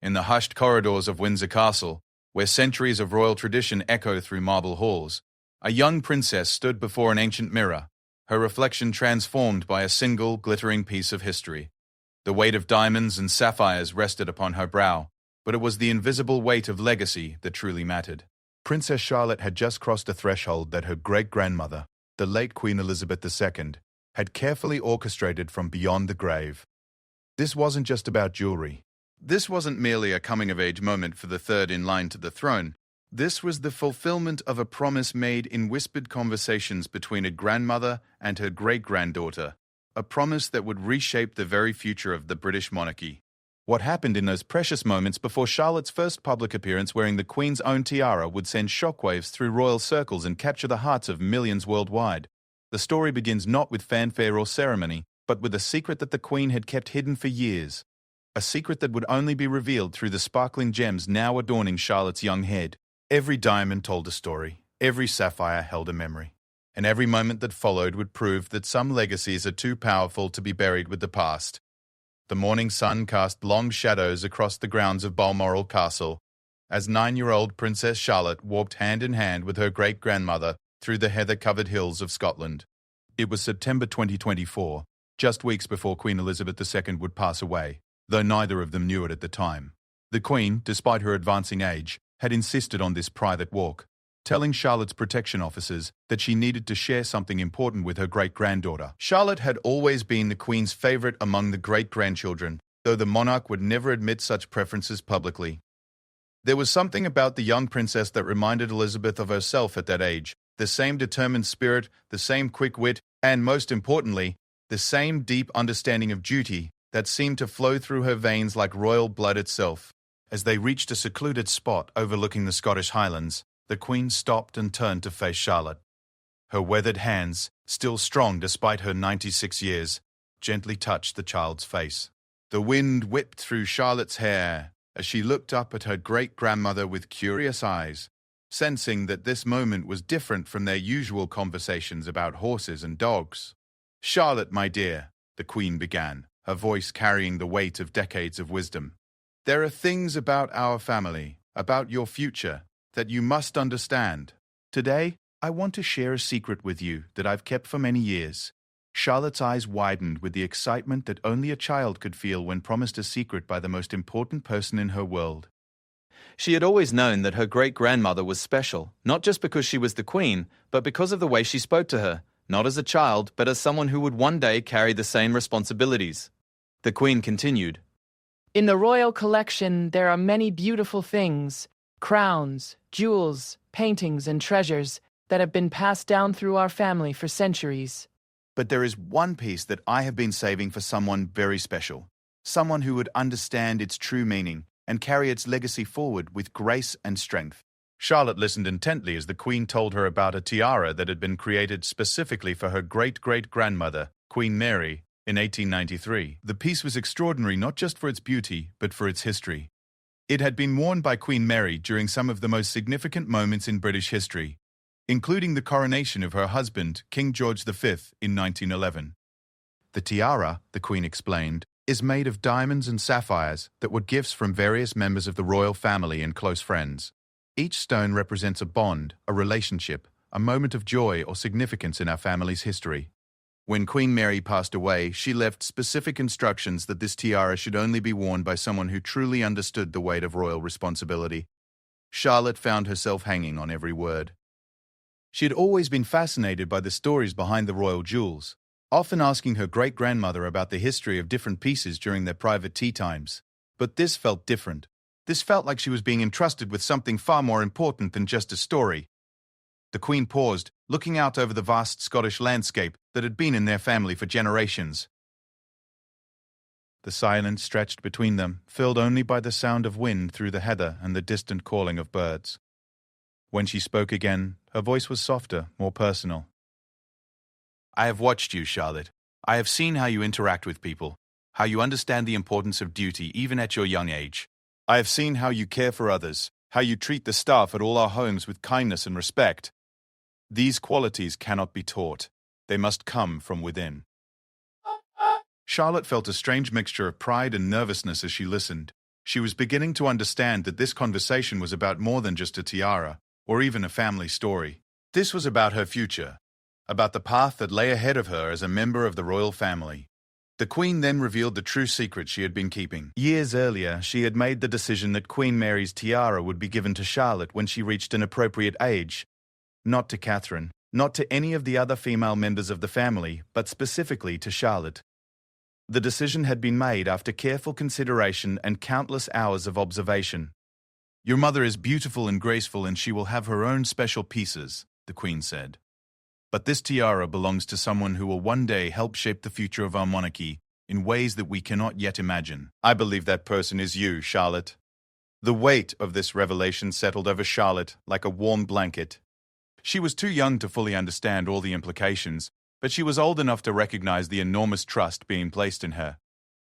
In the hushed corridors of Windsor Castle, where centuries of royal tradition echo through marble halls, a young princess stood before an ancient mirror, her reflection transformed by a single glittering piece of history. The weight of diamonds and sapphires rested upon her brow, but it was the invisible weight of legacy that truly mattered. Princess Charlotte had just crossed a threshold that her great-grandmother, the late Queen Elizabeth II, had carefully orchestrated from beyond the grave. This wasn't just about jewelry. This wasn't merely a coming-of-age moment for the third in line to the throne. This was the fulfillment of a promise made in whispered conversations between a grandmother and her great-granddaughter, a promise that would reshape the very future of the British monarchy. What happened in those precious moments before Charlotte's first public appearance wearing the Queen's own tiara would send shockwaves through royal circles and capture the hearts of millions worldwide. The story begins not with fanfare or ceremony, but with a secret that the Queen had kept hidden for years. A secret that would only be revealed through the sparkling gems now adorning Charlotte's young head. Every diamond told a story, every sapphire held a memory, and every moment that followed would prove that some legacies are too powerful to be buried with the past. The morning sun cast long shadows across the grounds of Balmoral Castle, as 9-year-old Princess Charlotte walked hand in hand with her great-grandmother through the heather-covered hills of Scotland. It was September 2024, just weeks before Queen Elizabeth II would pass away, though neither of them knew it at the time. The Queen, despite her advancing age, had insisted on this private walk, telling Charlotte's protection officers that she needed to share something important with her great-granddaughter. Charlotte had always been the Queen's favorite among the great-grandchildren, though the monarch would never admit such preferences publicly. There was something about the young princess that reminded Elizabeth of herself at that age, the same determined spirit, the same quick wit, and, most importantly, the same deep understanding of duty that seemed to flow through her veins like royal blood itself. As they reached a secluded spot overlooking the Scottish Highlands, the Queen stopped and turned to face Charlotte. Her weathered hands, still strong despite her 96 years, gently touched the child's face. The wind whipped through Charlotte's hair as she looked up at her great-grandmother with curious eyes, sensing that this moment was different from their usual conversations about horses and dogs. "Charlotte, my dear," the Queen began, her voice carrying the weight of decades of wisdom. "There are things about our family, about your future, that you must understand. Today, I want to share a secret with you that I've kept for many years." Charlotte's eyes widened with the excitement that only a child could feel when promised a secret by the most important person in her world. She had always known that her great-grandmother was special, not just because she was the Queen, but because of the way she spoke to her, not as a child, but as someone who would one day carry the same responsibilities. The Queen continued, "In the royal collection, there are many beautiful things, crowns, jewels, paintings, and treasures that have been passed down through our family for centuries. But there is one piece that I have been saving for someone very special, someone who would understand its true meaning and carry its legacy forward with grace and strength." Charlotte listened intently as the Queen told her about a tiara that had been created specifically for her great-great-grandmother, Queen Mary, in 1893. The piece was extraordinary not just for its beauty, but for its history. It had been worn by Queen Mary during some of the most significant moments in British history, including the coronation of her husband, King George V, in 1911. The tiara, the Queen explained, is made of diamonds and sapphires that were gifts from various members of the royal family and close friends. Each stone represents a bond, a relationship, a moment of joy or significance in our family's history. When Queen Mary passed away, she left specific instructions that this tiara should only be worn by someone who truly understood the weight of royal responsibility. Charlotte found herself hanging on every word. She had always been fascinated by the stories behind the royal jewels, often asking her great-grandmother about the history of different pieces during their private tea times. But this felt different. This felt like she was being entrusted with something far more important than just a story. The Queen paused, looking out over the vast Scottish landscape that had been in their family for generations. The silence stretched between them, filled only by the sound of wind through the heather and the distant calling of birds. When she spoke again, her voice was softer, more personal. "I have watched you, Charlotte. I have seen how you interact with people, how you understand the importance of duty even at your young age. I have seen how you care for others, how you treat the staff at all our homes with kindness and respect. These qualities cannot be taught. They must come from within." Charlotte felt a strange mixture of pride and nervousness as she listened. She was beginning to understand that this conversation was about more than just a tiara, or even a family story. This was about her future, about the path that lay ahead of her as a member of the royal family. The Queen then revealed the true secret she had been keeping. Years earlier, she had made the decision that Queen Mary's tiara would be given to Charlotte when she reached an appropriate age. Not to Catherine, not to any of the other female members of the family, but specifically to Charlotte. The decision had been made after careful consideration and countless hours of observation. "Your mother is beautiful and graceful, and she will have her own special pieces," the Queen said. "But this tiara belongs to someone who will one day help shape the future of our monarchy in ways that we cannot yet imagine. I believe that person is you, Charlotte." The weight of this revelation settled over Charlotte like a warm blanket. She was too young to fully understand all the implications, but she was old enough to recognize the enormous trust being placed in her.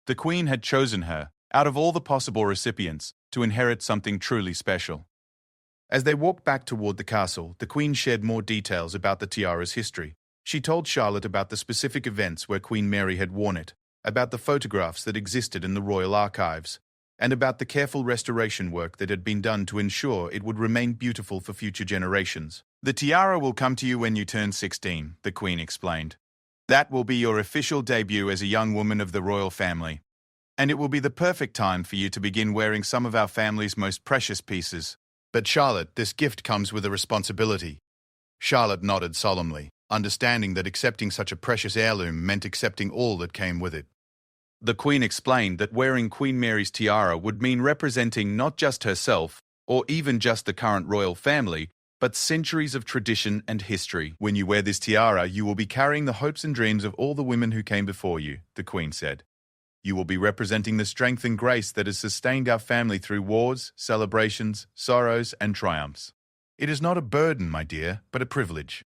The Queen had chosen her, out of all the possible recipients, to inherit something truly special. As they walked back toward the castle, the Queen shared more details about the tiara's history. She told Charlotte about the specific events where Queen Mary had worn it, about the photographs that existed in the royal archives, and about the careful restoration work that had been done to ensure it would remain beautiful for future generations. "The tiara will come to you when you turn 16, the Queen explained. "That will be your official debut as a young woman of the royal family. And it will be the perfect time for you to begin wearing some of our family's most precious pieces. But Charlotte, this gift comes with a responsibility." Charlotte nodded solemnly, understanding that accepting such a precious heirloom meant accepting all that came with it. The Queen explained that wearing Queen Mary's tiara would mean representing not just herself, or even just the current royal family, but centuries of tradition and history. "When you wear this tiara, you will be carrying the hopes and dreams of all the women who came before you," the Queen said. "You will be representing the strength and grace that has sustained our family through wars, celebrations, sorrows, and triumphs. It is not a burden, my dear, but a privilege."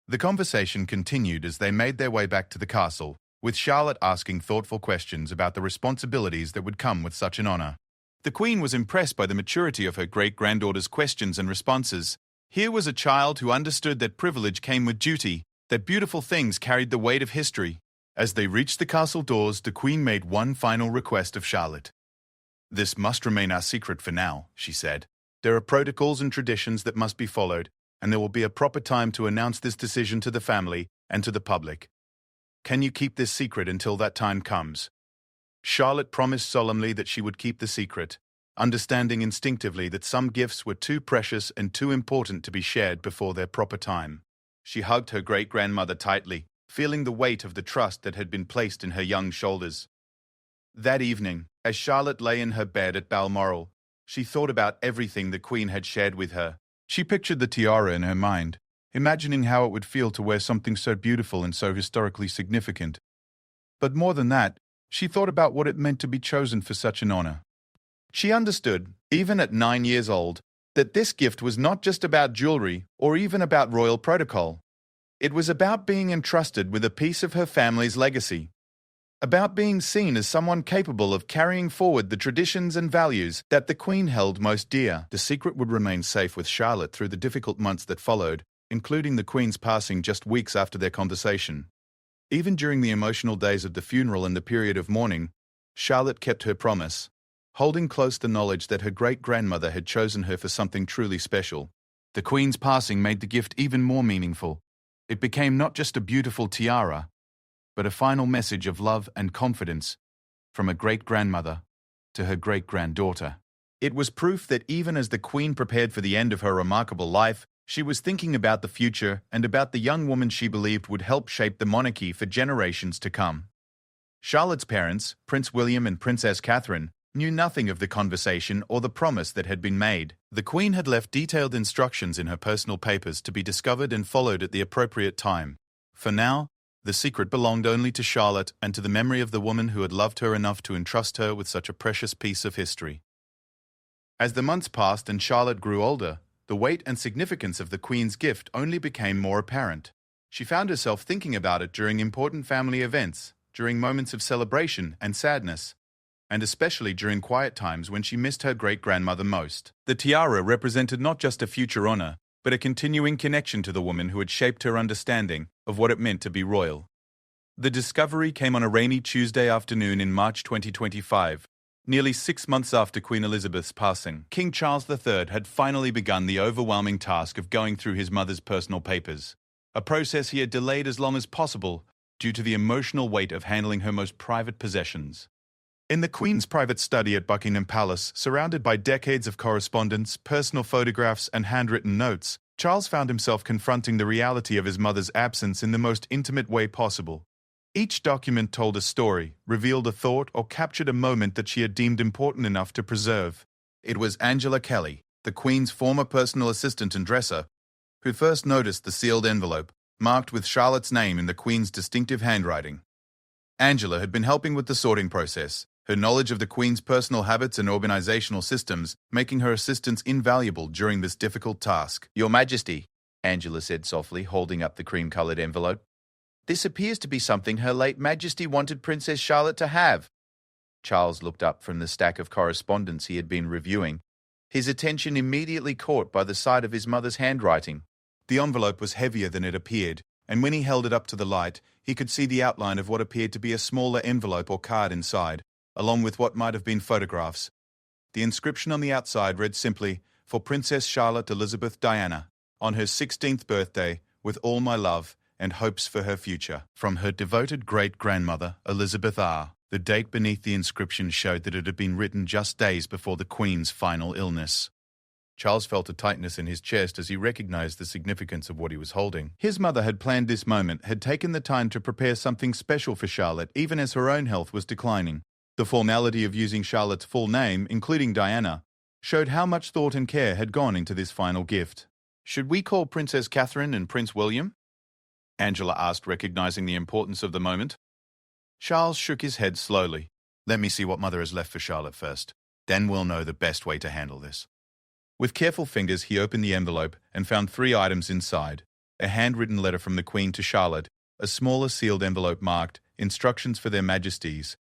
The conversation continued as they made their way back to the castle, with Charlotte asking thoughtful questions about the responsibilities that would come with such an honor. The Queen was impressed by the maturity of her great-granddaughter's questions and responses. Here was a child who understood that privilege came with duty, that beautiful things carried the weight of history. As they reached the castle doors, the Queen made one final request of Charlotte. "This must remain our secret for now," she said. "There are protocols and traditions that must be followed, and there will be a proper time to announce this decision to the family and to the public. Can you keep this secret until that time comes?" Charlotte promised solemnly that she would keep the secret, understanding instinctively that some gifts were too precious and too important to be shared before their proper time. She hugged her great-grandmother tightly, feeling the weight of the trust that had been placed in her young shoulders. That evening, as Charlotte lay in her bed at Balmoral, she thought about everything the Queen had shared with her. She pictured the tiara in her mind, imagining how it would feel to wear something so beautiful and so historically significant. But more than that, she thought about what it meant to be chosen for such an honor. She understood, even at 9 years old, that this gift was not just about jewelry or even about royal protocol. It was about being entrusted with a piece of her family's legacy, about being seen as someone capable of carrying forward the traditions and values that the Queen held most dear. The secret would remain safe with Charlotte through the difficult months that followed, including the Queen's passing just weeks after their conversation. Even during the emotional days of the funeral and the period of mourning, Charlotte kept her promise, holding close the knowledge that her great-grandmother had chosen her for something truly special. The Queen's passing made the gift even more meaningful. It became not just a beautiful tiara, but a final message of love and confidence from a great-grandmother to her great-granddaughter. It was proof that even as the Queen prepared for the end of her remarkable life, she was thinking about the future and about the young woman she believed would help shape the monarchy for generations to come. Charlotte's parents, Prince William and Princess Catherine, knew nothing of the conversation or the promise that had been made. The Queen had left detailed instructions in her personal papers to be discovered and followed at the appropriate time. For now, the secret belonged only to Charlotte and to the memory of the woman who had loved her enough to entrust her with such a precious piece of history. As the months passed and Charlotte grew older, the weight and significance of the Queen's gift only became more apparent. She found herself thinking about it during important family events, during moments of celebration and sadness, and especially during quiet times when she missed her great-grandmother most. The tiara represented not just a future honor, but a continuing connection to the woman who had shaped her understanding of what it meant to be royal. The discovery came on a rainy Tuesday afternoon in March 2025, Nearly 6 months after Queen Elizabeth's passing, King Charles III had finally begun the overwhelming task of going through his mother's personal papers, a process he had delayed as long as possible due to the emotional weight of handling her most private possessions. In the Queen's private study at Buckingham Palace, surrounded by decades of correspondence, personal photographs, and handwritten notes, Charles found himself confronting the reality of his mother's absence in the most intimate way possible. Each document told a story, revealed a thought, or captured a moment that she had deemed important enough to preserve. It was Angela Kelly, the Queen's former personal assistant and dresser, who first noticed the sealed envelope, marked with Charlotte's name in the Queen's distinctive handwriting. Angela had been helping with the sorting process, her knowledge of the Queen's personal habits and organizational systems making her assistance invaluable during this difficult task. "Your Majesty," Angela said softly, holding up the cream-colored envelope. "This appears to be something Her late Majesty wanted Princess Charlotte to have." Charles looked up from the stack of correspondence he had been reviewing, his attention immediately caught by the sight of his mother's handwriting. The envelope was heavier than it appeared, and when he held it up to the light, he could see the outline of what appeared to be a smaller envelope or card inside, along with what might have been photographs. The inscription on the outside read simply, "For Princess Charlotte Elizabeth Diana, on her 16th birthday, with all my love and hopes for her future. From her devoted great-grandmother, Elizabeth R." The date beneath the inscription showed that it had been written just days before the Queen's final illness. Charles felt a tightness in his chest as he recognized the significance of what he was holding. His mother had planned this moment, had taken the time to prepare something special for Charlotte, even as her own health was declining. The formality of using Charlotte's full name, including Diana, showed how much thought and care had gone into this final gift. "Should we call Princess Catherine and Prince William?" Angela asked, recognizing the importance of the moment. Charles shook his head slowly. "Let me see what Mother has left for Charlotte first. Then we'll know the best way to handle this." With careful fingers, he opened the envelope and found 3 items inside: a handwritten letter from the Queen to Charlotte, a smaller sealed envelope marked "Instructions for Their Majesties,"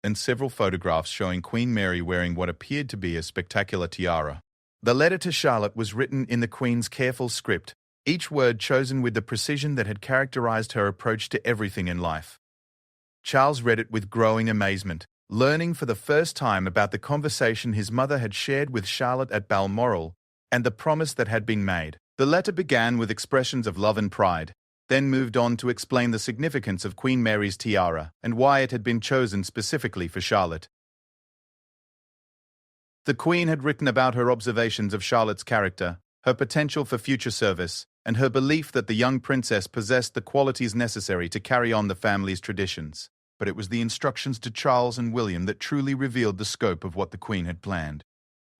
and several photographs showing Queen Mary wearing what appeared to be a spectacular tiara. The letter to Charlotte was written in the Queen's careful script, each word chosen with the precision that had characterized her approach to everything in life. Charles read it with growing amazement, learning for the first time about the conversation his mother had shared with Charlotte at Balmoral and the promise that had been made. The letter began with expressions of love and pride, then moved on to explain the significance of Queen Mary's tiara and why it had been chosen specifically for Charlotte. The Queen had written about her observations of Charlotte's character, her potential for future service, and her belief that the young princess possessed the qualities necessary to carry on the family's traditions. But it was the instructions to Charles and William that truly revealed the scope of what the Queen had planned.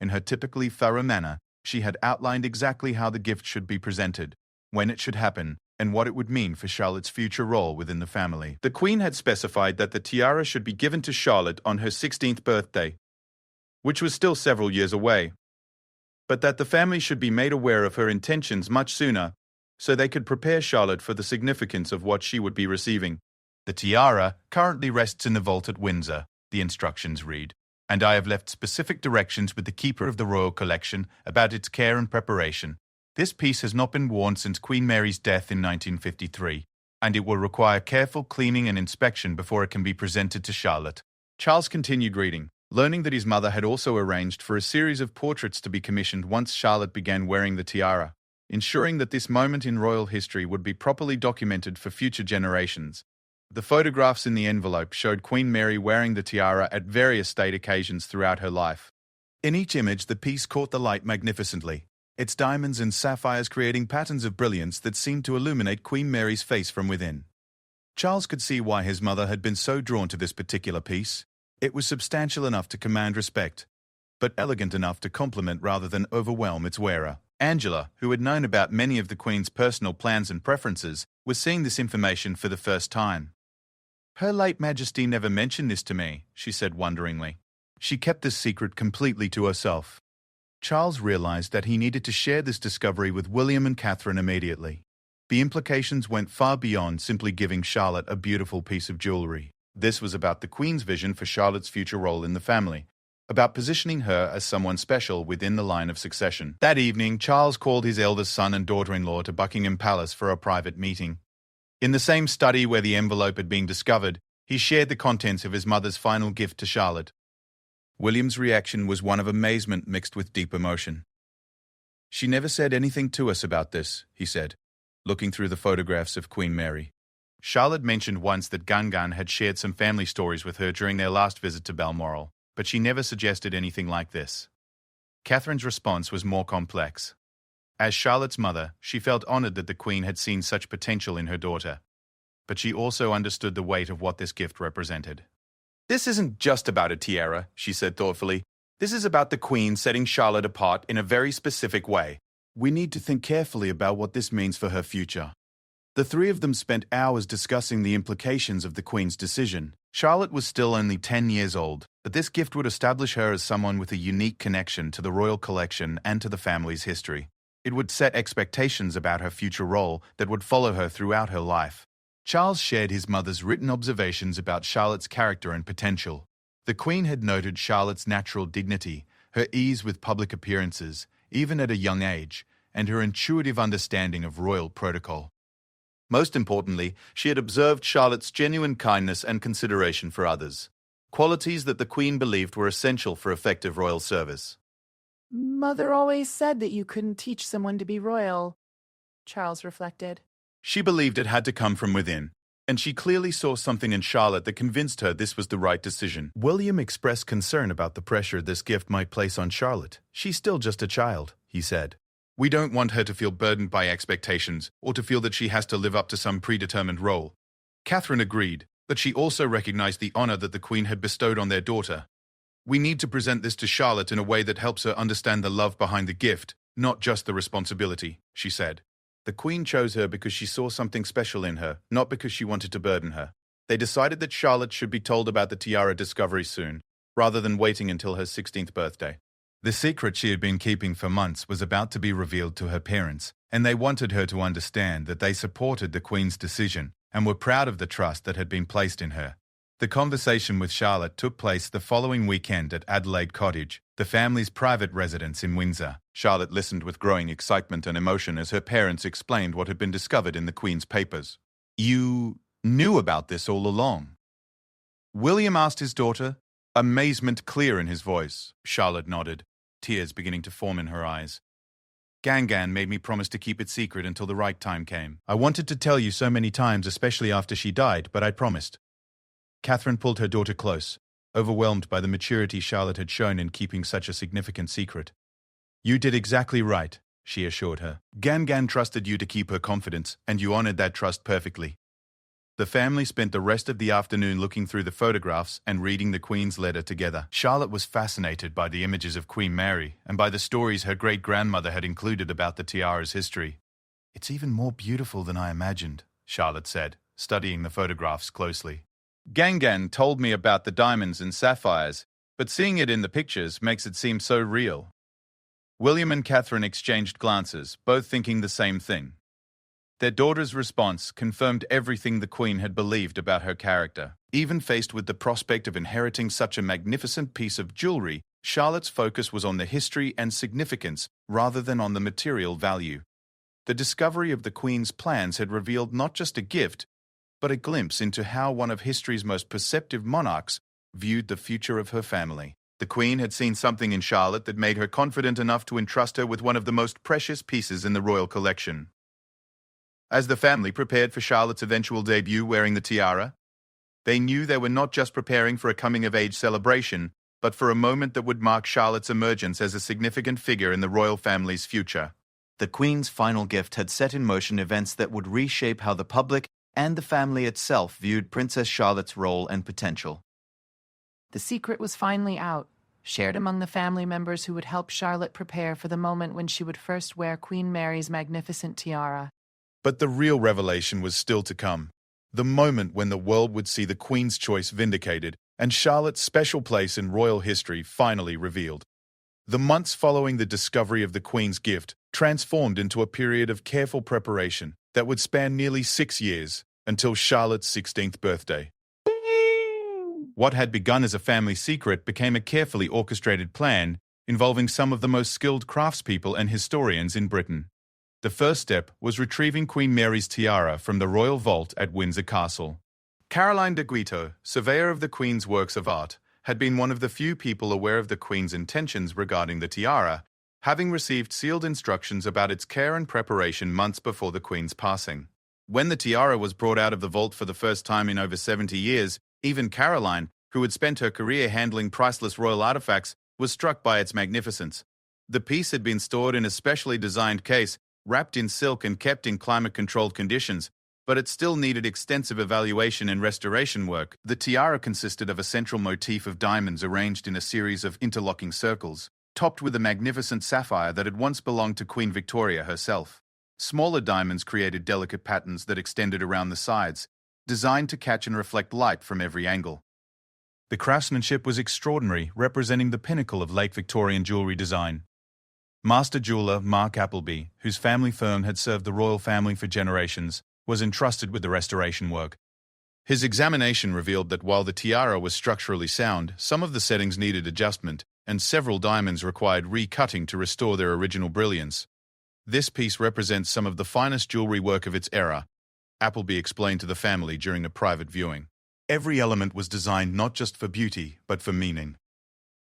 In her typically thorough manner, she had outlined exactly how the gift should be presented, when it should happen, and what it would mean for Charlotte's future role within the family. The Queen had specified that the tiara should be given to Charlotte on her 16th birthday, which was still several years away, but that the family should be made aware of her intentions much sooner, so they could prepare Charlotte for the significance of what she would be receiving. "The tiara currently rests in the vault at Windsor," the instructions read, "and I have left specific directions with the keeper of the royal collection about its care and preparation. This piece has not been worn since Queen Mary's death in 1953, and it will require careful cleaning and inspection before it can be presented to Charlotte." Charles continued reading, learning that his mother had also arranged for a series of portraits to be commissioned once Charlotte began wearing the tiara, ensuring that this moment in royal history would be properly documented for future generations. The photographs in the envelope showed Queen Mary wearing the tiara at various state occasions throughout her life. In each image, the piece caught the light magnificently, its diamonds and sapphires creating patterns of brilliance that seemed to illuminate Queen Mary's face from within. Charles could see why his mother had been so drawn to this particular piece. It was substantial enough to command respect, but elegant enough to complement rather than overwhelm its wearer. Angela, who had known about many of the Queen's personal plans and preferences, was seeing this information for the first time. "Her late Majesty never mentioned this to me," she said wonderingly. She kept this secret completely to herself. Charles realized that he needed to share this discovery with William and Catherine immediately. The implications went far beyond simply giving Charlotte a beautiful piece of jewelry. This was about the Queen's vision for Charlotte's future role in the family, about positioning her as someone special within the line of succession. That evening, Charles called his eldest son and daughter-in-law to Buckingham Palace for a private meeting. In the same study where the envelope had been discovered, he shared the contents of his mother's final gift to Charlotte. William's reaction was one of amazement mixed with deep emotion. "She never said anything to us about this," he said, looking through the photographs of Queen Mary. Charlotte mentioned once that Gungan had shared some family stories with her during their last visit to Balmoral, but she never suggested anything like this. Catherine's response was more complex. As Charlotte's mother, she felt honored that the Queen had seen such potential in her daughter, but she also understood the weight of what this gift represented. "This isn't just about a tiara," she said thoughtfully. "This is about the Queen setting Charlotte apart in a very specific way. We need to think carefully about what this means for her future." The three of them spent hours discussing the implications of the Queen's decision. Charlotte was still only 10 years old, but this gift would establish her as someone with a unique connection to the royal collection and to the family's history. It would set expectations about her future role that would follow her throughout her life. Charles shared his mother's written observations about Charlotte's character and potential. The Queen had noted Charlotte's natural dignity, her ease with public appearances, even at a young age, and her intuitive understanding of royal protocol. Most importantly, she had observed Charlotte's genuine kindness and consideration for others, qualities that the Queen believed were essential for effective royal service. Mother always said that you couldn't teach someone to be royal, Charles reflected. She believed it had to come from within, and she clearly saw something in Charlotte that convinced her this was the right decision. William expressed concern about the pressure this gift might place on Charlotte. "She's still just a child," he said. "We don't want her to feel burdened by expectations or to feel that she has to live up to some predetermined role." Catherine agreed, but she also recognized the honor that the Queen had bestowed on their daughter. "We need to present this to Charlotte in a way that helps her understand the love behind the gift, not just the responsibility," she said. The Queen chose her because she saw something special in her, not because she wanted to burden her. They decided that Charlotte should be told about the tiara discovery soon, rather than waiting until her 16th birthday. The secret she had been keeping for months was about to be revealed to her parents, and they wanted her to understand that they supported the Queen's decision and were proud of the trust that had been placed in her. The conversation with Charlotte took place the following weekend at Adelaide Cottage, the family's private residence in Windsor. Charlotte listened with growing excitement and emotion as her parents explained what had been discovered in the Queen's papers. "You knew about this all along?" William asked his daughter, amazement clear in his voice. Charlotte nodded, tears beginning to form in her eyes. "Gangan made me promise to keep it secret until the right time came. I wanted to tell you so many times, especially after she died, but I promised." Catherine pulled her daughter close, overwhelmed by the maturity Charlotte had shown in keeping such a significant secret. "You did exactly right," she assured her. "Gangan trusted you to keep her confidence, and you honored that trust perfectly." The family spent the rest of the afternoon looking through the photographs and reading the Queen's letter together. Charlotte was fascinated by the images of Queen Mary and by the stories her great-grandmother had included about the tiara's history. "It's even more beautiful than I imagined," Charlotte said, studying the photographs closely. "Gangan told me about the diamonds and sapphires, but seeing it in the pictures makes it seem so real." William and Catherine exchanged glances, both thinking the same thing. Their daughter's response confirmed everything the Queen had believed about her character. Even faced with the prospect of inheriting such a magnificent piece of jewelry, Charlotte's focus was on the history and significance rather than on the material value. The discovery of the Queen's plans had revealed not just a gift, but a glimpse into how one of history's most perceptive monarchs viewed the future of her family. The Queen had seen something in Charlotte that made her confident enough to entrust her with one of the most precious pieces in the royal collection. As the family prepared for Charlotte's eventual debut wearing the tiara, they knew they were not just preparing for a coming-of-age celebration, but for a moment that would mark Charlotte's emergence as a significant figure in the royal family's future. The Queen's final gift had set in motion events that would reshape how the public and the family itself viewed Princess Charlotte's role and potential. The secret was finally out, shared among the family members who would help Charlotte prepare for the moment when she would first wear Queen Mary's magnificent tiara. But the real revelation was still to come. The moment when the world would see the Queen's choice vindicated and Charlotte's special place in royal history finally revealed. The months following the discovery of the Queen's gift transformed into a period of careful preparation that would span nearly 6 years, until Charlotte's 16th birthday. What had begun as a family secret became a carefully orchestrated plan involving some of the most skilled craftspeople and historians in Britain. The first step was retrieving Queen Mary's tiara from the royal vault at Windsor Castle. Caroline de Guitaut, surveyor of the Queen's works of art, had been one of the few people aware of the Queen's intentions regarding the tiara, having received sealed instructions about its care and preparation months before the Queen's passing. When the tiara was brought out of the vault for the first time in over 70 years, even Caroline, who had spent her career handling priceless royal artifacts, was struck by its magnificence. The piece had been stored in a specially designed case, wrapped in silk and kept in climate-controlled conditions, but it still needed extensive evaluation and restoration work. The tiara consisted of a central motif of diamonds arranged in a series of interlocking circles, topped with a magnificent sapphire that had once belonged to Queen Victoria herself. Smaller diamonds created delicate patterns that extended around the sides, designed to catch and reflect light from every angle. The craftsmanship was extraordinary, representing the pinnacle of late Victorian jewellery design. Master jeweller Mark Appleby, whose family firm had served the royal family for generations, was entrusted with the restoration work. His examination revealed that while the tiara was structurally sound, some of the settings needed adjustment, and several diamonds required recutting to restore their original brilliance. This piece represents some of the finest jewellery work of its era, Appleby explained to the family during a private viewing. Every element was designed not just for beauty, but for meaning.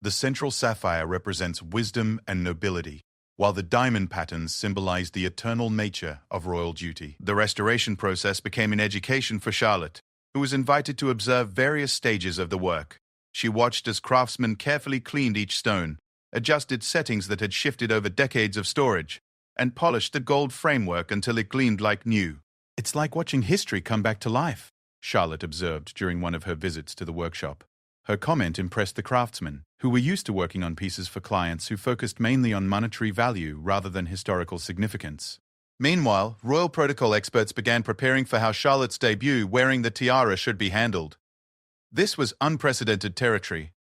The central sapphire represents wisdom and nobility, while the diamond patterns symbolize the eternal nature of royal duty. The restoration process became an education for Charlotte, who was invited to observe various stages of the work. She watched as craftsmen carefully cleaned each stone, adjusted settings that had shifted over decades of storage, and polished the gold framework until it gleamed like new. "It's like watching history come back to life," Charlotte observed during one of her visits to the workshop. Her comment impressed the craftsmen, who were used to working on pieces for clients who focused mainly on monetary value rather than historical significance. Meanwhile, royal protocol experts began preparing for how Charlotte's debut wearing the tiara should be handled. This was unprecedented territory.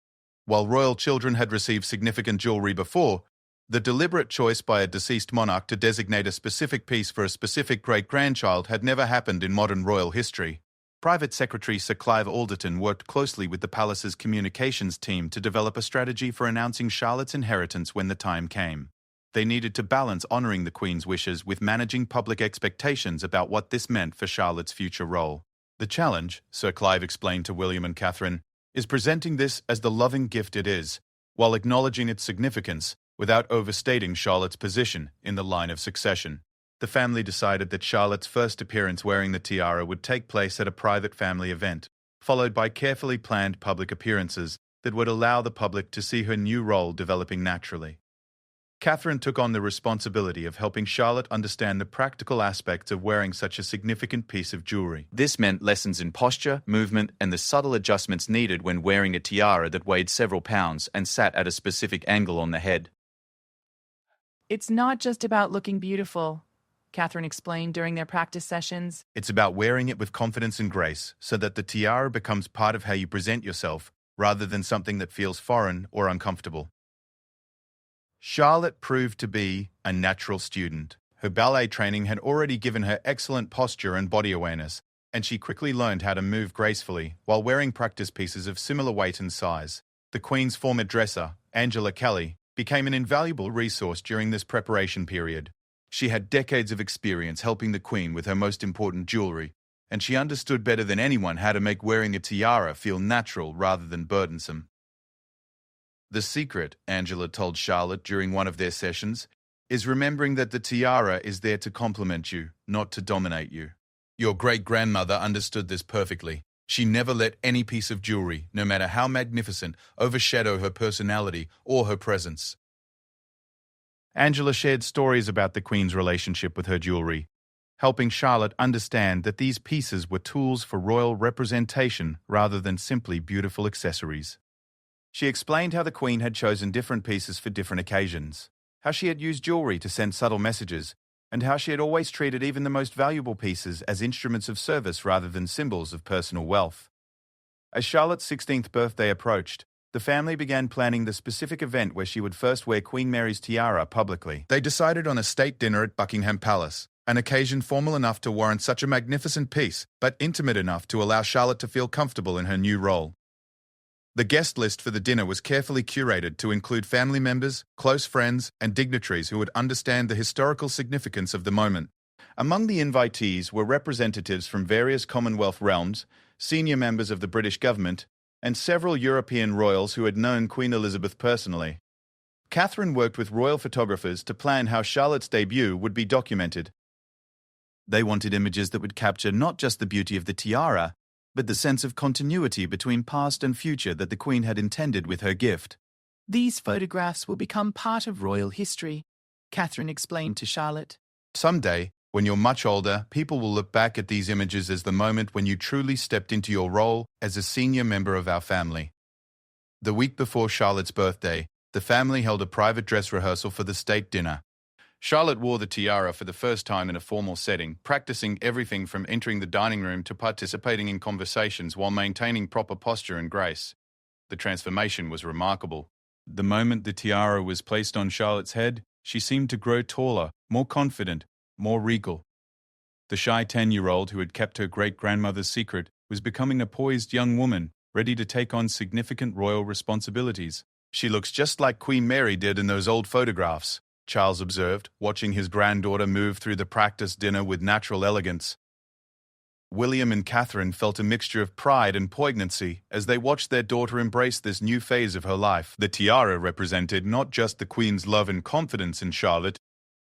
While royal children had received significant jewelry before, the deliberate choice by a deceased monarch to designate a specific piece for a specific great-grandchild had never happened in modern royal history. Private Secretary Sir Clive Alderton worked closely with the palace's communications team to develop a strategy for announcing Charlotte's inheritance when the time came. They needed to balance honouring the Queen's wishes with managing public expectations about what this meant for Charlotte's future role. "The challenge," Sir Clive explained to William and Catherine, "is presenting this as the loving gift it is, while acknowledging its significance without overstating Charlotte's position in the line of succession." The family decided that Charlotte's first appearance wearing the tiara would take place at a private family event, followed by carefully planned public appearances that would allow the public to see her new role developing naturally. Catherine took on the responsibility of helping Charlotte understand the practical aspects of wearing such a significant piece of jewelry. This meant lessons in posture, movement, and the subtle adjustments needed when wearing a tiara that weighed several pounds and sat at a specific angle on the head. It's not just about looking beautiful, Catherine explained during their practice sessions. It's about wearing it with confidence and grace so that the tiara becomes part of how you present yourself rather than something that feels foreign or uncomfortable. Charlotte proved to be a natural student. Her ballet training had already given her excellent posture and body awareness, and she quickly learned how to move gracefully while wearing practice pieces of similar weight and size. The Queen's former dresser, Angela Kelly, became an invaluable resource during this preparation period. She had decades of experience helping the Queen with her most important jewelry, and she understood better than anyone how to make wearing a tiara feel natural rather than burdensome. "The secret," Angela told Charlotte during one of their sessions, "is remembering that the tiara is there to complement you, not to dominate you. Your great-grandmother understood this perfectly. She never let any piece of jewelry, no matter how magnificent, overshadow her personality or her presence." Angela shared stories about the Queen's relationship with her jewelry, helping Charlotte understand that these pieces were tools for royal representation rather than simply beautiful accessories. She explained how the Queen had chosen different pieces for different occasions, how she had used jewelry to send subtle messages, and how she had always treated even the most valuable pieces as instruments of service rather than symbols of personal wealth. As Charlotte's 16th birthday approached, the family began planning the specific event where she would first wear Queen Mary's tiara publicly. They decided on a state dinner at Buckingham Palace, an occasion formal enough to warrant such a magnificent piece, but intimate enough to allow Charlotte to feel comfortable in her new role. The guest list for the dinner was carefully curated to include family members, close friends, and dignitaries who would understand the historical significance of the moment. Among the invitees were representatives from various Commonwealth realms, senior members of the British government, and several European royals who had known Queen Elizabeth personally. Catherine worked with royal photographers to plan how Charlotte's debut would be documented. They wanted images that would capture not just the beauty of the tiara, but the sense of continuity between past and future that the Queen had intended with her gift. These photographs will become part of royal history, Catherine explained to Charlotte. Someday, when you're much older, people will look back at these images as the moment when you truly stepped into your role as a senior member of our family. The week before Charlotte's birthday, the family held a private dress rehearsal for the state dinner. Charlotte wore the tiara for the first time in a formal setting, practicing everything from entering the dining room to participating in conversations while maintaining proper posture and grace. The transformation was remarkable. The moment the tiara was placed on Charlotte's head, she seemed to grow taller, more confident, more regal. The shy 10-year-old who had kept her great-grandmother's secret was becoming a poised young woman, ready to take on significant royal responsibilities. "She looks just like Queen Mary did in those old photographs," Charles observed, watching his granddaughter move through the practice dinner with natural elegance. William and Catherine felt a mixture of pride and poignancy as they watched their daughter embrace this new phase of her life. The tiara represented not just the Queen's love and confidence in Charlotte,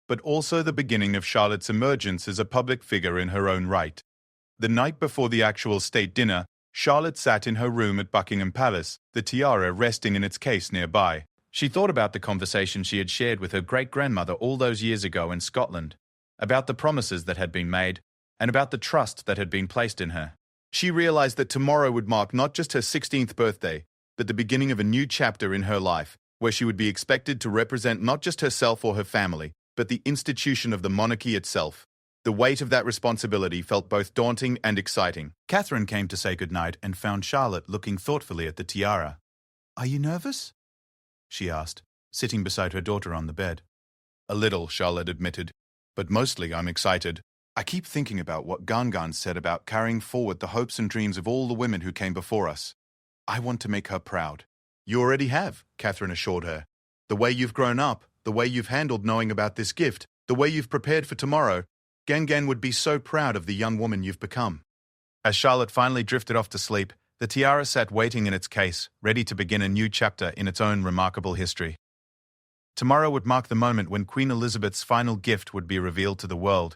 but also the beginning of Charlotte's emergence as a public figure in her own right. The night before the actual state dinner, Charlotte sat in her room at Buckingham Palace, the tiara resting in its case nearby. She thought about the conversation she had shared with her great-grandmother all those years ago in Scotland, about the promises that had been made, and about the trust that had been placed in her. She realized that tomorrow would mark not just her 16th birthday, but the beginning of a new chapter in her life, where she would be expected to represent not just herself or her family, but the institution of the monarchy itself. The weight of that responsibility felt both daunting and exciting. Catherine came to say goodnight and found Charlotte looking thoughtfully at the tiara. "Are you nervous?" she asked, sitting beside her daughter on the bed. "A little," Charlotte admitted, "but mostly I'm excited. I keep thinking about what Gangan said about carrying forward the hopes and dreams of all the women who came before us. I want to make her proud." "You already have," Catherine assured her. "The way you've grown up, the way you've handled knowing about this gift, the way you've prepared for tomorrow, Gangan would be so proud of the young woman you've become." As Charlotte finally drifted off to sleep, the tiara sat waiting in its case, ready to begin a new chapter in its own remarkable history. Tomorrow would mark the moment when Queen Elizabeth's final gift would be revealed to the world,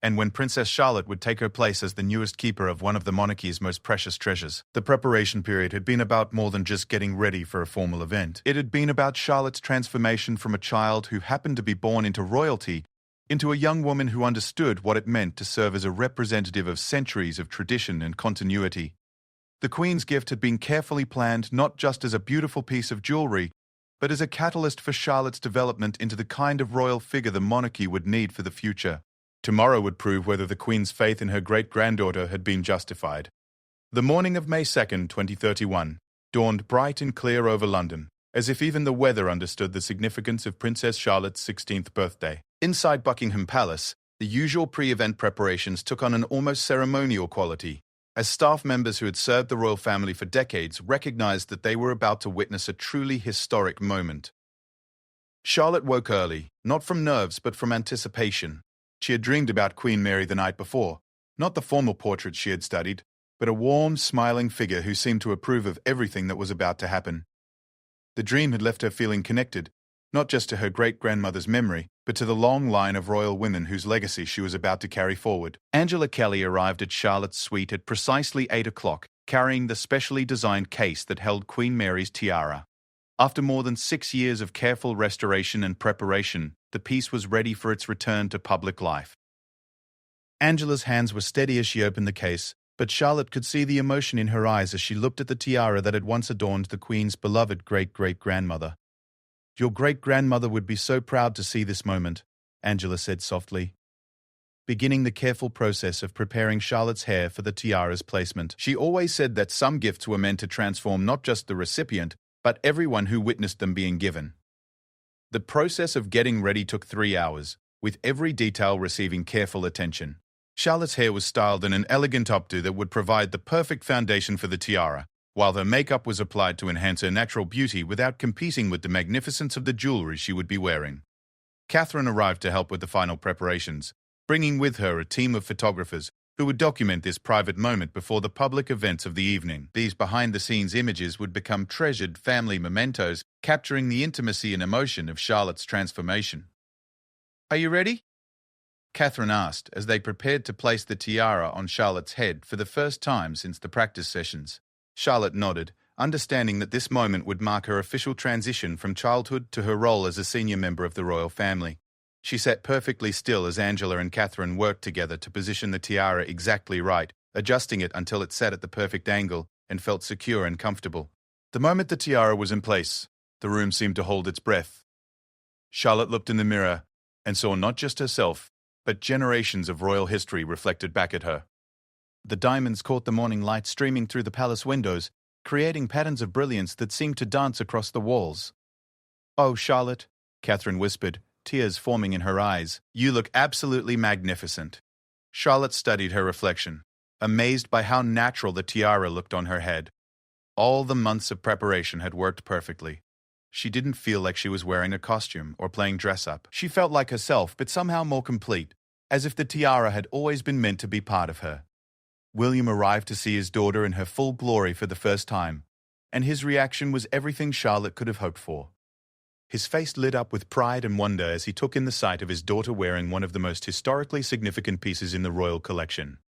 and when Princess Charlotte would take her place as the newest keeper of one of the monarchy's most precious treasures. The preparation period had been about more than just getting ready for a formal event. It had been about Charlotte's transformation from a child who happened to be born into royalty into a young woman who understood what it meant to serve as a representative of centuries of tradition and continuity. The Queen's gift had been carefully planned not just as a beautiful piece of jewelry, but as a catalyst for Charlotte's development into the kind of royal figure the monarchy would need for the future. Tomorrow would prove whether the Queen's faith in her great-granddaughter had been justified. The morning of May 2nd, 2031, dawned bright and clear over London, as if even the weather understood the significance of Princess Charlotte's 16th birthday. Inside Buckingham Palace, the usual pre-event preparations took on an almost ceremonial quality, as staff members who had served the royal family for decades recognized that they were about to witness a truly historic moment. Charlotte woke early, not from nerves but from anticipation. She had dreamed about Queen Mary the night before, not the formal portrait she had studied, but a warm, smiling figure who seemed to approve of everything that was about to happen. The dream had left her feeling connected, not just to her great-grandmother's memory, but to the long line of royal women whose legacy she was about to carry forward. Angela Kelly arrived at Charlotte's suite at precisely 8 o'clock, carrying the specially designed case that held Queen Mary's tiara. After more than 6 years of careful restoration and preparation, the piece was ready for its return to public life. Angela's hands were steady as she opened the case, but Charlotte could see the emotion in her eyes as she looked at the tiara that had once adorned the Queen's beloved great-great-grandmother. "Your great-grandmother would be so proud to see this moment," Angela said softly, beginning the careful process of preparing Charlotte's hair for the tiara's placement. She always said that some gifts were meant to transform not just the recipient, but everyone who witnessed them being given. The process of getting ready took 3 hours, with every detail receiving careful attention. Charlotte's hair was styled in an elegant updo that would provide the perfect foundation for the tiara, while her makeup was applied to enhance her natural beauty without competing with the magnificence of the jewelry she would be wearing. Catherine arrived to help with the final preparations, bringing with her a team of photographers who would document this private moment before the public events of the evening. These behind-the-scenes images would become treasured family mementos, capturing the intimacy and emotion of Charlotte's transformation. "Are you ready?" Catherine asked as they prepared to place the tiara on Charlotte's head for the first time since the practice sessions. Charlotte nodded, understanding that this moment would mark her official transition from childhood to her role as a senior member of the royal family. She sat perfectly still as Angela and Catherine worked together to position the tiara exactly right, adjusting it until it sat at the perfect angle and felt secure and comfortable. The moment the tiara was in place, the room seemed to hold its breath. Charlotte looked in the mirror and saw not just herself, but generations of royal history reflected back at her. The diamonds caught the morning light streaming through the palace windows, creating patterns of brilliance that seemed to dance across the walls. "Oh, Charlotte," Catherine whispered, tears forming in her eyes, "you look absolutely magnificent." Charlotte studied her reflection, amazed by how natural the tiara looked on her head. All the months of preparation had worked perfectly. She didn't feel like she was wearing a costume or playing dress-up. She felt like herself, but somehow more complete, as if the tiara had always been meant to be part of her. William arrived to see his daughter in her full glory for the first time, and his reaction was everything Charlotte could have hoped for. His face lit up with pride and wonder as he took in the sight of his daughter wearing one of the most historically significant pieces in the royal collection.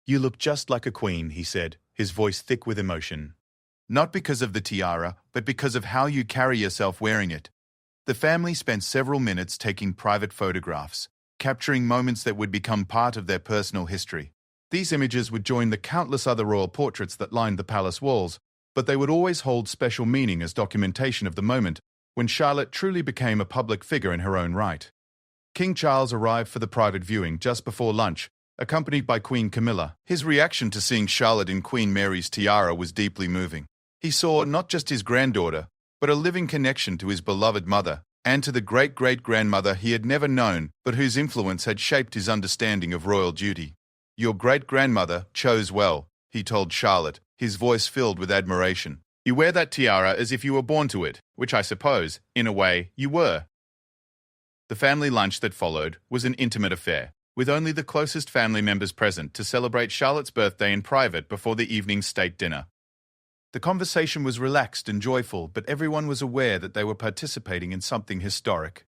"You look just like a queen," he said, his voice thick with emotion. "Not because of the tiara, but because of how you carry yourself wearing it." The family spent several minutes taking private photographs, capturing moments that would become part of their personal history. These images would join the countless other royal portraits that lined the palace walls, but they would always hold special meaning as documentation of the moment when Charlotte truly became a public figure in her own right. King Charles arrived for the private viewing just before lunch, accompanied by Queen Camilla. His reaction to seeing Charlotte in Queen Mary's tiara was deeply moving. He saw not just his granddaughter, but a living connection to his beloved mother and to the great-great-grandmother he had never known, but whose influence had shaped his understanding of royal duty. "Your great-grandmother chose well," he told Charlotte, his voice filled with admiration. "You wear that tiara as if you were born to it, which I suppose, in a way, you were." The family lunch that followed was an intimate affair, with only the closest family members present to celebrate Charlotte's birthday in private before the evening's state dinner. The conversation was relaxed and joyful, but everyone was aware that they were participating in something historic.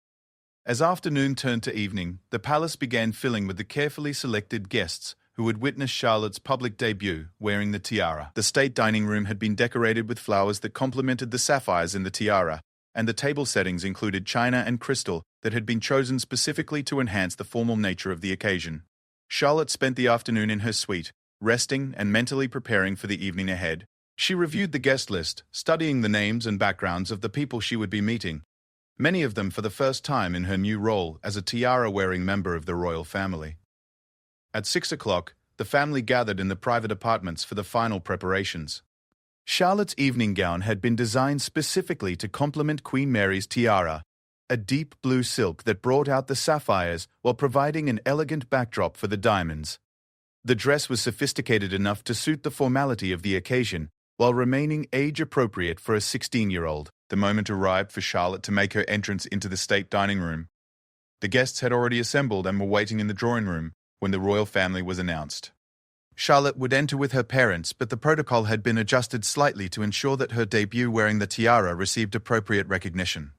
As afternoon turned to evening, the palace began filling with the carefully selected guests who would witness Charlotte's public debut wearing the tiara. The state dining room had been decorated with flowers that complemented the sapphires in the tiara, and the table settings included china and crystal that had been chosen specifically to enhance the formal nature of the occasion. Charlotte spent the afternoon in her suite, resting and mentally preparing for the evening ahead. She reviewed the guest list, studying the names and backgrounds of the people she would be meeting, many of them for the first time in her new role as a tiara-wearing member of the royal family. At 6 o'clock, the family gathered in the private apartments for the final preparations. Charlotte's evening gown had been designed specifically to complement Queen Mary's tiara, a deep blue silk that brought out the sapphires while providing an elegant backdrop for the diamonds. The dress was sophisticated enough to suit the formality of the occasion, while remaining age-appropriate for a 16-year-old. The moment arrived for Charlotte to make her entrance into the state dining room. The guests had already assembled and were waiting in the drawing room when the royal family was announced. Charlotte would enter with her parents, but the protocol had been adjusted slightly to ensure that her debut wearing the tiara received appropriate recognition.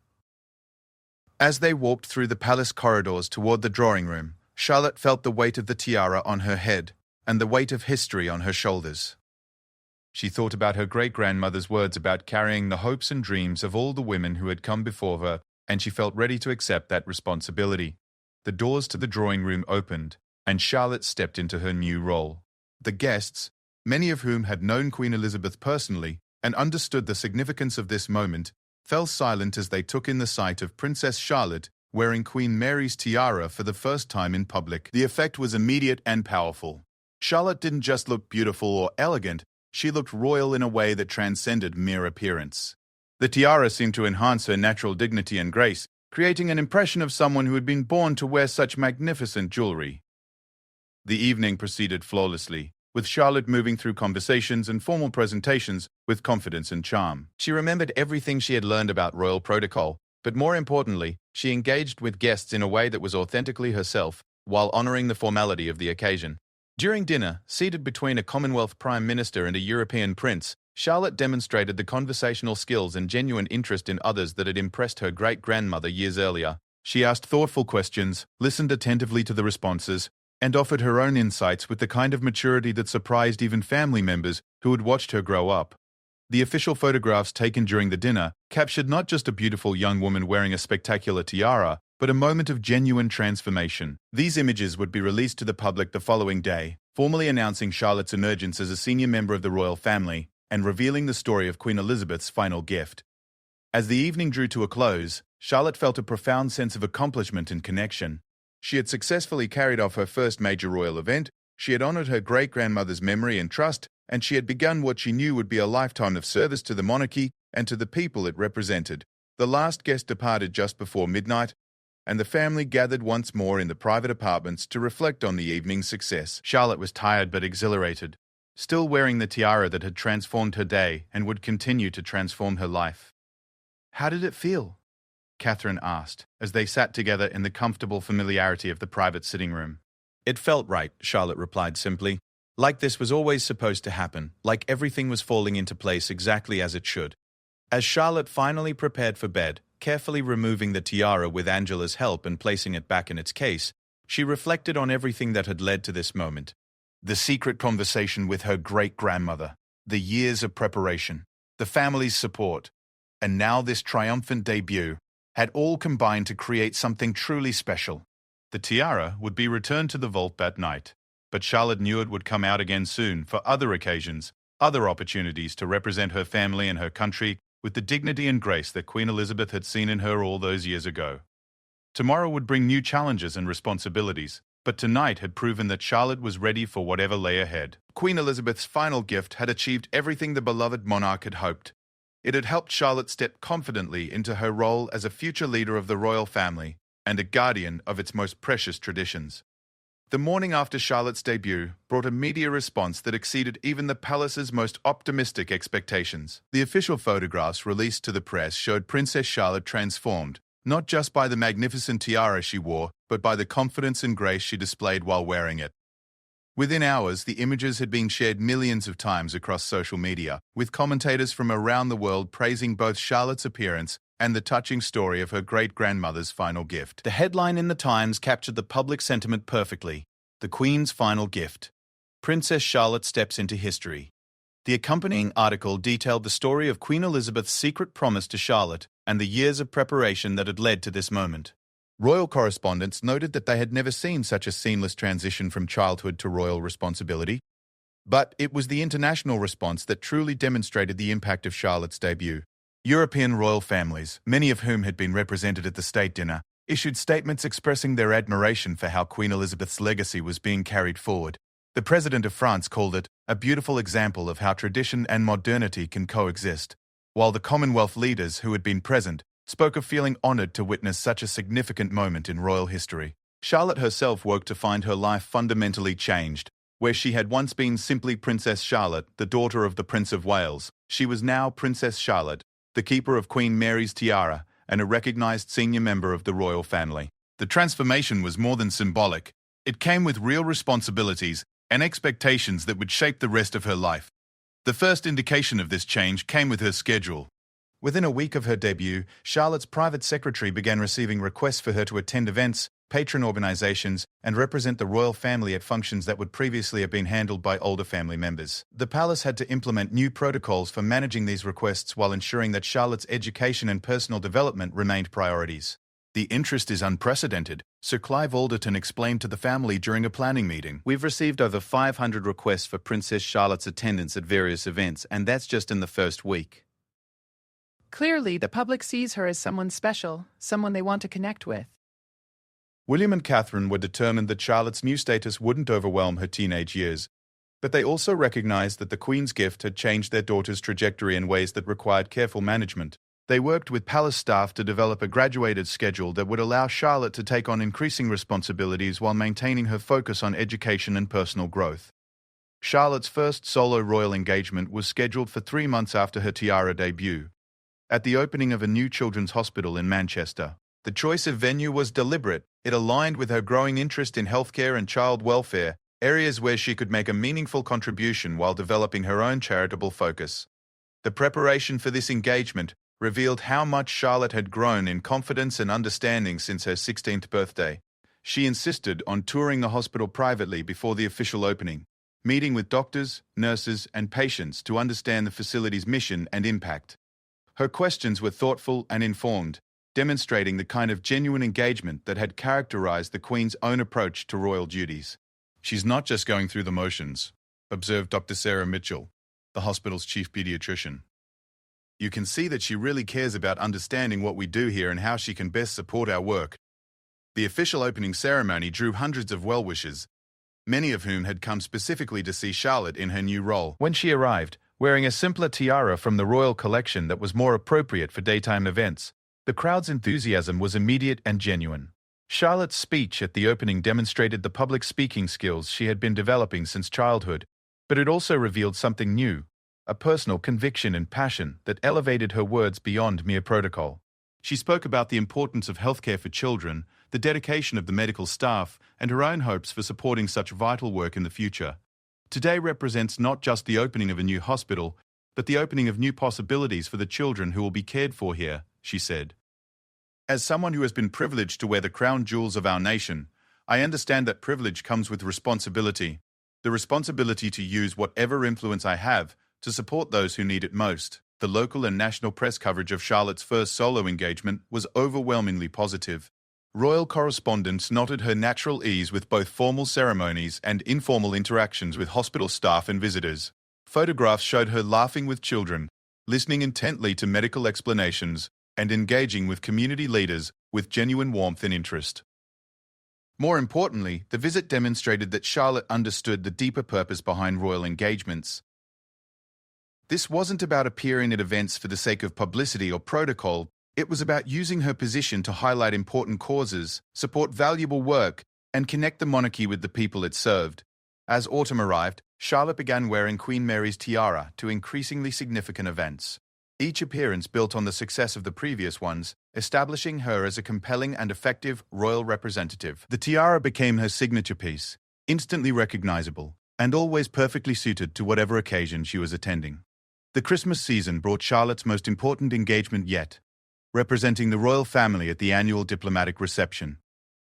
As they walked through the palace corridors toward the drawing room, Charlotte felt the weight of the tiara on her head and the weight of history on her shoulders. She thought about her great-grandmother's words about carrying the hopes and dreams of all the women who had come before her, and she felt ready to accept that responsibility. The doors to the drawing room opened, and Charlotte stepped into her new role. The guests, many of whom had known Queen Elizabeth personally and understood the significance of this moment, fell silent as they took in the sight of Princess Charlotte wearing Queen Mary's tiara for the first time in public. The effect was immediate and powerful. Charlotte didn't just look beautiful or elegant, she looked royal in a way that transcended mere appearance. The tiara seemed to enhance her natural dignity and grace, creating an impression of someone who had been born to wear such magnificent jewelry. The evening proceeded flawlessly, with Charlotte moving through conversations and formal presentations with confidence and charm. She remembered everything she had learned about royal protocol, but more importantly, she engaged with guests in a way that was authentically herself, while honoring the formality of the occasion. During dinner, seated between a Commonwealth Prime Minister and a European prince, Charlotte demonstrated the conversational skills and genuine interest in others that had impressed her great-grandmother years earlier. She asked thoughtful questions, listened attentively to the responses, and offered her own insights with the kind of maturity that surprised even family members who had watched her grow up. The official photographs taken during the dinner captured not just a beautiful young woman wearing a spectacular tiara, but a moment of genuine transformation. These images would be released to the public the following day, formally announcing Charlotte's emergence as a senior member of the royal family and revealing the story of Queen Elizabeth's final gift. As the evening drew to a close, Charlotte felt a profound sense of accomplishment and connection. She had successfully carried off her first major royal event, she had honored her great-grandmother's memory and trust, and she had begun what she knew would be a lifetime of service to the monarchy and to the people it represented. The last guest departed just before midnight, and the family gathered once more in the private apartments to reflect on the evening's success. Charlotte was tired but exhilarated, still wearing the tiara that had transformed her day and would continue to transform her life. "How did it feel?" Catherine asked, as they sat together in the comfortable familiarity of the private sitting room. "It felt right," Charlotte replied simply. "Like this was always supposed to happen, like everything was falling into place exactly as it should." As Charlotte finally prepared for bed, carefully removing the tiara with Angela's help and placing it back in its case, she reflected on everything that had led to this moment. The secret conversation with her great-grandmother, the years of preparation, the family's support, and now this triumphant debut had all combined to create something truly special. The tiara would be returned to the vault that night, but Charlotte knew it would come out again soon for other occasions, other opportunities to represent her family and her country with the dignity and grace that Queen Elizabeth had seen in her all those years ago. Tomorrow would bring new challenges and responsibilities, but tonight had proven that Charlotte was ready for whatever lay ahead. Queen Elizabeth's final gift had achieved everything the beloved monarch had hoped. It had helped Charlotte step confidently into her role as a future leader of the royal family and a guardian of its most precious traditions. The morning after Charlotte's debut brought a media response that exceeded even the palace's most optimistic expectations. The official photographs released to the press showed Princess Charlotte transformed, not just by the magnificent tiara she wore, but by the confidence and grace she displayed while wearing it. Within hours, the images had been shared millions of times across social media, with commentators from around the world praising both Charlotte's appearance and the touching story of her great-grandmother's final gift. The headline in the Times captured the public sentiment perfectly: "The Queen's Final Gift. Princess Charlotte steps into history." The accompanying article detailed the story of Queen Elizabeth's secret promise to Charlotte and the years of preparation that had led to this moment. Royal correspondents noted that they had never seen such a seamless transition from childhood to royal responsibility. But it was the international response that truly demonstrated the impact of Charlotte's debut. European royal families, many of whom had been represented at the state dinner, issued statements expressing their admiration for how Queen Elizabeth's legacy was being carried forward. The President of France called it a beautiful example of how tradition and modernity can coexist, while the Commonwealth leaders who had been present spoke of feeling honoured to witness such a significant moment in royal history. Charlotte herself woke to find her life fundamentally changed. Where she had once been simply Princess Charlotte, the daughter of the Prince of Wales, she was now Princess Charlotte, the keeper of Queen Mary's tiara and a recognised senior member of the royal family. The transformation was more than symbolic. It came with real responsibilities and expectations that would shape the rest of her life. The first indication of this change came with her schedule. Within a week of her debut, Charlotte's private secretary began receiving requests for her to attend events, patron organisations, and represent the royal family at functions that would previously have been handled by older family members. The palace had to implement new protocols for managing these requests while ensuring that Charlotte's education and personal development remained priorities. "The interest is unprecedented," Sir Clive Alderton explained to the family during a planning meeting. "We've received over 500 requests for Princess Charlotte's attendance at various events, and that's just in the first week." Clearly, the public sees her as someone special, someone they want to connect with. William and Catherine were determined that Charlotte's new status wouldn't overwhelm her teenage years, but they also recognised that the Queen's gift had changed their daughter's trajectory in ways that required careful management. They worked with palace staff to develop a graduated schedule that would allow Charlotte to take on increasing responsibilities while maintaining her focus on education and personal growth. Charlotte's first solo royal engagement was scheduled for 3 months after her tiara debut, at the opening of a new children's hospital in Manchester. The choice of venue was deliberate. It aligned with her growing interest in healthcare and child welfare areas where she could make a meaningful contribution while developing her own charitable focus. The preparation for this engagement revealed how much Charlotte had grown in confidence and understanding since her 16th birthday. She insisted on touring the hospital privately before the official opening, meeting with doctors, nurses, and patients to understand the facility's mission and impact. Her questions were thoughtful and informed, demonstrating the kind of genuine engagement that had characterized the Queen's own approach to royal duties. She's not just going through the motions, observed Dr. Sarah Mitchell, the hospital's chief pediatrician. You can see that she really cares about understanding what we do here and how she can best support our work. The official opening ceremony drew hundreds of well-wishers, many of whom had come specifically to see Charlotte in her new role. When she arrived, wearing a simpler tiara from the royal collection that was more appropriate for daytime events, the crowd's enthusiasm was immediate and genuine. Charlotte's speech at the opening demonstrated the public speaking skills she had been developing since childhood, but it also revealed something new, a personal conviction and passion that elevated her words beyond mere protocol. She spoke about the importance of healthcare for children, the dedication of the medical staff, and her own hopes for supporting such vital work in the future. Today represents not just the opening of a new hospital, but the opening of new possibilities for the children who will be cared for here, she said. As someone who has been privileged to wear the crown jewels of our nation, I understand that privilege comes with responsibility, the responsibility to use whatever influence I have to support those who need it most. The local and national press coverage of Charlotte's first solo engagement was overwhelmingly positive. Royal correspondents noted her natural ease with both formal ceremonies and informal interactions with hospital staff and visitors. Photographs showed her laughing with children, listening intently to medical explanations, and engaging with community leaders with genuine warmth and interest. More importantly, the visit demonstrated that Charlotte understood the deeper purpose behind royal engagements. This wasn't about appearing at events for the sake of publicity or protocol. It was about using her position to highlight important causes, support valuable work, and connect the monarchy with the people it served. As autumn arrived, Charlotte began wearing Queen Mary's tiara to increasingly significant events. Each appearance built on the success of the previous ones, establishing her as a compelling and effective royal representative. The tiara became her signature piece, instantly recognizable, and always perfectly suited to whatever occasion she was attending. The Christmas season brought Charlotte's most important engagement yet, representing the royal family at the annual diplomatic reception,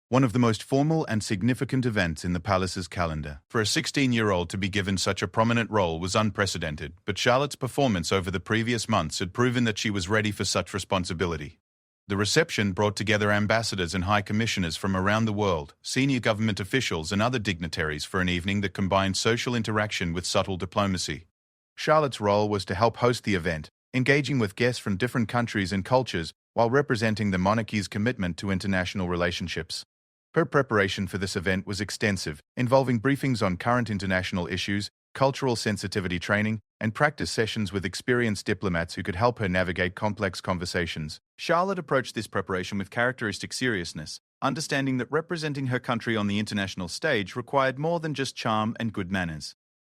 one of the most formal and significant events in the palace's calendar. For a 16-year-old to be given such a prominent role was unprecedented, but Charlotte's performance over the previous months had proven that she was ready for such responsibility. The reception brought together ambassadors and high commissioners from around the world, senior government officials and other dignitaries for an evening that combined social interaction with subtle diplomacy. Charlotte's role was to help host the event, engaging with guests from different countries and cultures while representing the monarchy's commitment to international relationships. Her preparation for this event was extensive, involving briefings on current international issues, cultural sensitivity training, and practice sessions with experienced diplomats who could help her navigate complex conversations. Charlotte approached this preparation with characteristic seriousness, understanding that representing her country on the international stage required more than just charm and good manners.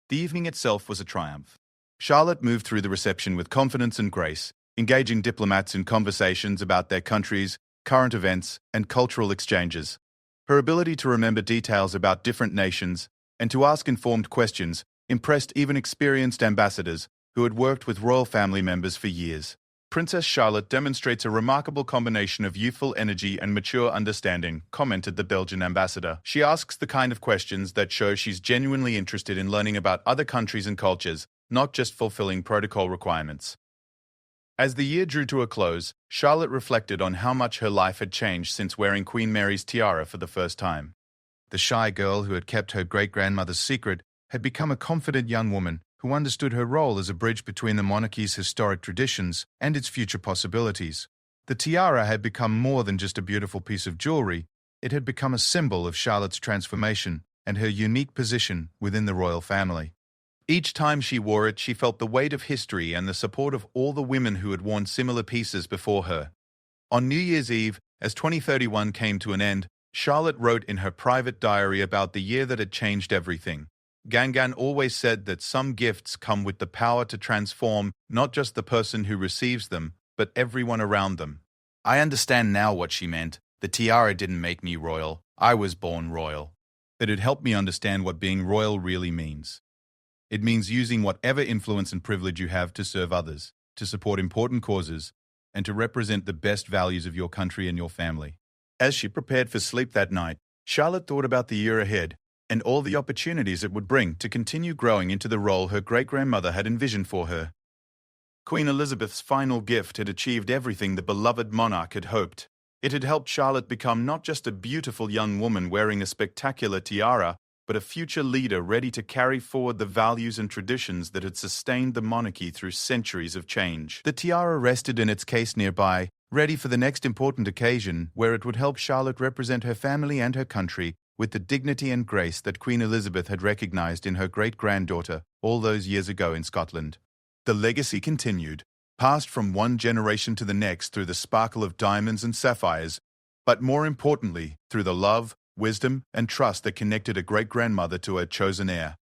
The evening itself was a triumph. Charlotte moved through the reception with confidence and grace, engaging diplomats in conversations about their countries, current events, and cultural exchanges. Her ability to remember details about different nations and to ask informed questions impressed even experienced ambassadors who had worked with royal family members for years. Princess Charlotte demonstrates a remarkable combination of youthful energy and mature understanding, commented the Belgian ambassador. She asks the kind of questions that show she's genuinely interested in learning about other countries and cultures, not just fulfilling protocol requirements. As the year drew to a close, Charlotte reflected on how much her life had changed since wearing Queen Mary's tiara for the first time. The shy girl who had kept her great-grandmother's secret had become a confident young woman who understood her role as a bridge between the monarchy's historic traditions and its future possibilities. The tiara had become more than just a beautiful piece of jewelry. It had become a symbol of Charlotte's transformation and her unique position within the royal family. Each time she wore it, she felt the weight of history and the support of all the women who had worn similar pieces before her. On New Year's Eve, as 2031 came to an end, Charlotte wrote in her private diary about the year that had changed everything. Gangan always said that some gifts come with the power to transform not just the person who receives them, but everyone around them. I understand now what she meant. The tiara didn't make me royal. I was born royal. that it helped me understand what being royal really means. It means using whatever influence and privilege you have to serve others, to support important causes, and to represent the best values of your country and your family. As she prepared for sleep that night, Charlotte thought about the year ahead and all the opportunities it would bring to continue growing into the role her great-grandmother had envisioned for her. Queen Elizabeth's final gift had achieved everything the beloved monarch had hoped. It had helped Charlotte become not just a beautiful young woman wearing a spectacular tiara, but a future leader ready to carry forward the values and traditions that had sustained the monarchy through centuries of change. The tiara rested in its case nearby, ready for the next important occasion where it would help Charlotte represent her family and her country with the dignity and grace that Queen Elizabeth had recognized in her great-granddaughter all those years ago in Scotland. The legacy continued, passed from one generation to the next through the sparkle of diamonds and sapphires, but more importantly, through the love, wisdom, and trust that connected a great-grandmother to her chosen heir.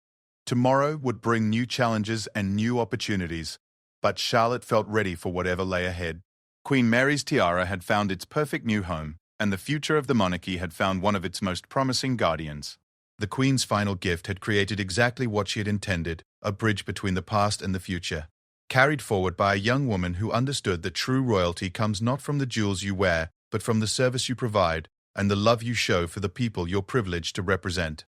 Tomorrow would bring new challenges and new opportunities, but Charlotte felt ready for whatever lay ahead. Queen Mary's tiara had found its perfect new home, and the future of the monarchy had found one of its most promising guardians. The Queen's final gift had created exactly what she had intended, a bridge between the past and the future, carried forward by a young woman who understood that true royalty comes not from the jewels you wear, but from the service you provide and the love you show for the people you're privileged to represent.